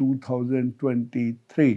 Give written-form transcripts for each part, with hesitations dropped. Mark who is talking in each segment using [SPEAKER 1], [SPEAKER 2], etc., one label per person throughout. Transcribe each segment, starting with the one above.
[SPEAKER 1] 2023।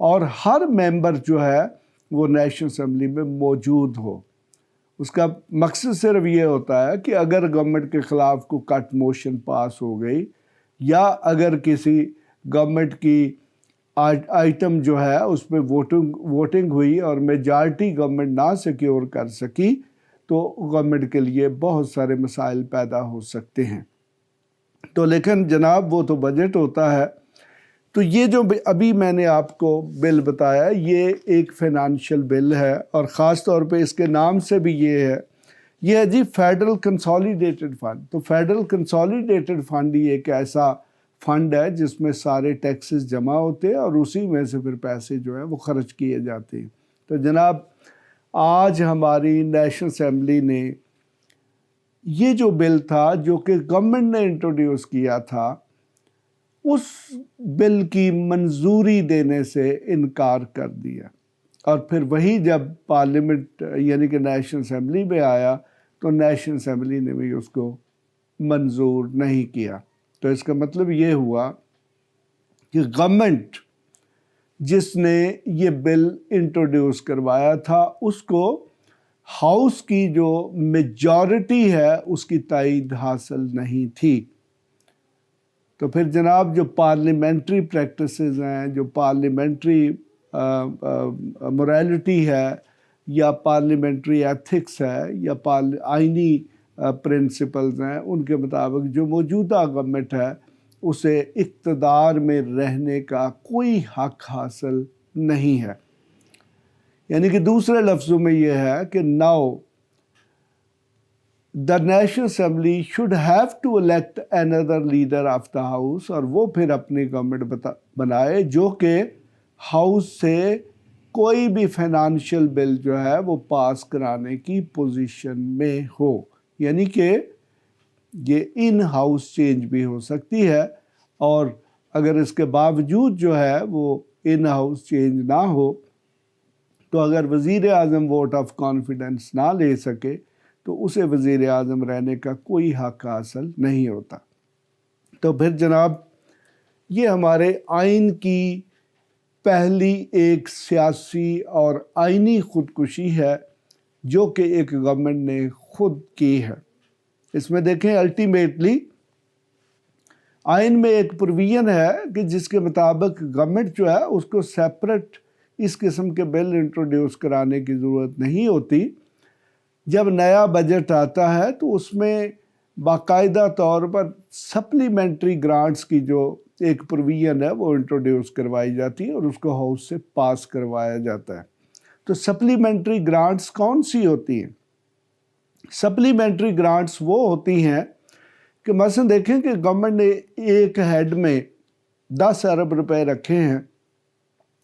[SPEAKER 1] اور ہر ممبر جو ہے وہ نیشنل اسمبلی میں موجود ہو۔ اس کا مقصد صرف یہ ہوتا ہے کہ اگر گورنمنٹ کے خلاف کو کٹ موشن پاس ہو گئی یا اگر کسی گورنمنٹ کی آئٹم جو ہے اس پہ ووٹنگ ہوئی اور میجارٹی گورنمنٹ نہ سیکیور کر سکی تو گورنمنٹ کے لیے بہت سارے مسائل پیدا ہو سکتے ہیں۔ تو لیکن جناب وہ تو بجٹ ہوتا ہے۔ تو یہ جو ابھی میں نے آپ کو بل بتایا یہ ایک فائنانشیل بل ہے، اور خاص طور پہ اس کے نام سے بھی یہ ہے جی فیڈرل کنسولیڈیٹڈ فنڈ۔ تو فیڈرل کنسولیڈیٹڈ فنڈ یہ ایک ایسا فنڈ ہے جس میں سارے ٹیکسز جمع ہوتے ہیں اور اسی میں سے پھر پیسے جو ہیں وہ خرچ کیے جاتے ہیں۔ تو جناب آج ہماری نیشنل اسمبلی نے یہ جو بل تھا جو کہ گورنمنٹ نے انٹروڈیوس کیا تھا، اس بل کی منظوری دینے سے انکار کر دیا، اور پھر وہی جب پارلیمنٹ یعنی کہ نیشنل اسمبلی میں آیا تو نیشنل اسمبلی نے بھی اس کو منظور نہیں کیا۔ تو اس کا مطلب یہ ہوا کہ گورنمنٹ جس نے یہ بل انٹروڈیوس کروایا تھا اس کو ہاؤس کی جو میجارٹی ہے اس کی تائید حاصل نہیں تھی۔ تو پھر جناب جو پارلیمنٹری پریکٹسز ہیں، جو پارلیمنٹری موریلٹی ہے یا پارلیمنٹری ایتھکس ہے یا آئینی پرنسپلز ہیں، ان کے مطابق جو موجودہ گورنمنٹ ہے اسے اقتدار میں رہنے کا کوئی حق حاصل نہیں ہے۔ یعنی کہ دوسرے لفظوں میں یہ ہے کہ now the National Assembly should have to elect another leader of the House، اور وہ پھر اپنی گورنمنٹ بنائے جو کہ ہاؤس سے کوئی بھی فائنانشیل بل جو ہے وہ پاس کرانے کی پوزیشن میں ہو۔ یعنی کہ یہ ان ہاؤس چینج بھی ہو سکتی ہے، اور اگر اس کے باوجود جو ہے وہ ان ہاؤس چینج نہ ہو تو اگر وزیر اعظم ووٹ آف کانفیڈنس نہ لے سکے تو اسے وزیر اعظم رہنے کا کوئی حق حاصل نہیں ہوتا۔ تو پھر جناب یہ ہمارے آئین کی پہلی ایک سیاسی اور آئینی خودکشی ہے جو کہ ایک گورنمنٹ نے خود کی ہے۔ اس میں دیکھیں الٹیمیٹلی آئین میں ایک پروویژن ہے کہ جس کے مطابق گورنمنٹ جو ہے اس کو سیپریٹ اس قسم کے بل انٹروڈیوس کرانے کی ضرورت نہیں ہوتی۔ جب نیا بجٹ آتا ہے تو اس میں باقاعدہ طور پر سپلیمنٹری گرانٹس کی جو ایک پروویژن ہے وہ انٹروڈیوس کروائی جاتی ہے اور اس کو ہاؤس سے پاس کروایا جاتا ہے۔ تو سپلیمنٹری گرانٹس کون سی ہوتی ہیں؟ سپلیمنٹری گرانٹس وہ ہوتی ہیں کہ مثلا دیکھیں کہ گورنمنٹ نے ایک ہیڈ میں 10 ارب روپے رکھے ہیں،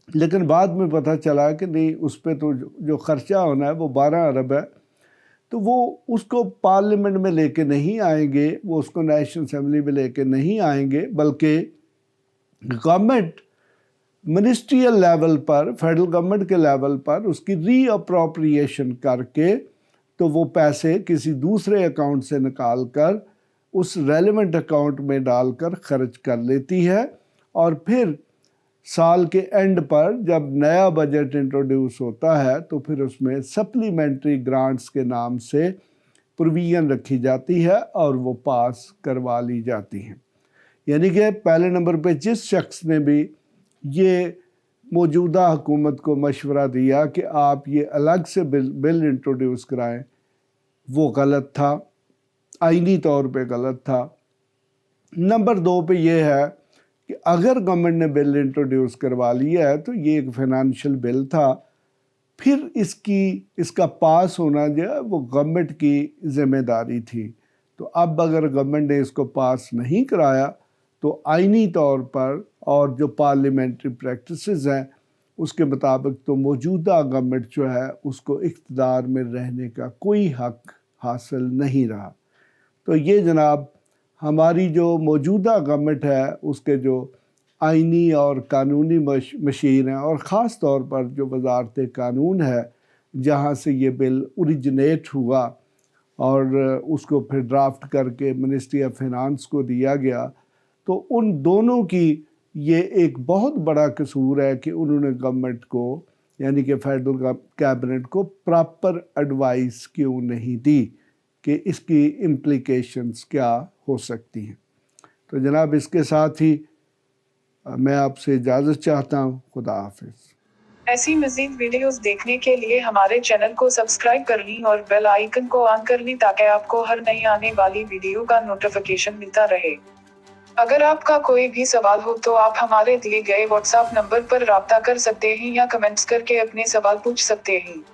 [SPEAKER 1] لیکن بعد میں پتہ چلا کہ نہیں اس پہ تو جو خرچہ ہونا ہے وہ 12 ارب ہے، تو وہ اس کو پارلیمنٹ میں لے کے نہیں آئیں گے، وہ اس کو نیشنل اسمبلی میں لے کے نہیں آئیں گے، بلکہ گورنمنٹ منسٹریل لیول پر، فیڈرل گورنمنٹ کے لیول پر اس کی ری اپروپریشن کر کے تو وہ پیسے کسی دوسرے اکاؤنٹ سے نکال کر اس ریلیونٹ اکاؤنٹ میں ڈال کر خرچ کر لیتی ہے، اور پھر سال کے اینڈ پر جب نیا بجٹ انٹروڈیوس ہوتا ہے تو پھر اس میں سپلیمنٹری گرانٹس کے نام سے پروویژن رکھی جاتی ہے اور وہ پاس کروا لی جاتی ہیں۔ یعنی کہ پہلے نمبر پہ جس شخص نے بھی یہ موجودہ حکومت کو مشورہ دیا کہ آپ یہ الگ سے بل انٹروڈیوس کرائیں، وہ غلط تھا، آئینی طور پہ غلط تھا۔ نمبر 2 پہ یہ ہے کہ اگر گورنمنٹ نے بل انٹروڈیوس کروا لیا ہے تو یہ ایک فائنانشیل بل تھا، پھر اس کا پاس ہونا جو ہے وہ گورنمنٹ کی ذمہ داری تھی۔ تو اب اگر گورنمنٹ نے اس کو پاس نہیں کرایا تو آئینی طور پر اور جو پارلیمنٹری پریکٹسز ہیں اس کے مطابق تو موجودہ گورنمنٹ جو ہے اس کو اقتدار میں رہنے کا کوئی حق حاصل نہیں رہا۔ تو یہ جناب ہماری جو موجودہ گورنمنٹ ہے اس کے جو آئینی اور قانونی مشیر ہیں، اور خاص طور پر جو وزارت قانون ہے جہاں سے یہ بل اوریجنیٹ ہوا اور اس کو پھر ڈرافٹ کر کے منسٹری آف فینانس کو دیا گیا، تو ان دونوں کی یہ ایک بہت بڑا قصور ہے کہ انہوں نے گورنمنٹ کو یعنی کہ فیڈرل کیبنٹ کو پراپر ایڈوائس کیوں نہیں دی کہ اس کی امپلیکیشنز کیا ہو سکتی ہیں۔ تو جناب اس کے ساتھ ہی میں آپ سے اجازت چاہتا ہوں۔ خدا حافظ۔
[SPEAKER 2] ایسی مزید ویڈیوز دیکھنے کے لیے ہمارے چینل کو سبسکرائب کر لیں اور بیل آئیکن کو آن کر لیں تاکہ آپ کو ہر نئی آنے والی ویڈیو کا نوٹیفیکیشن ملتا رہے۔ اگر آپ کا کوئی بھی سوال ہو تو آپ ہمارے دیے گئے واٹس ایپ نمبر پر رابطہ کر سکتے ہیں یا کمنٹس کر کے اپنے سوال پوچھ سکتے ہیں۔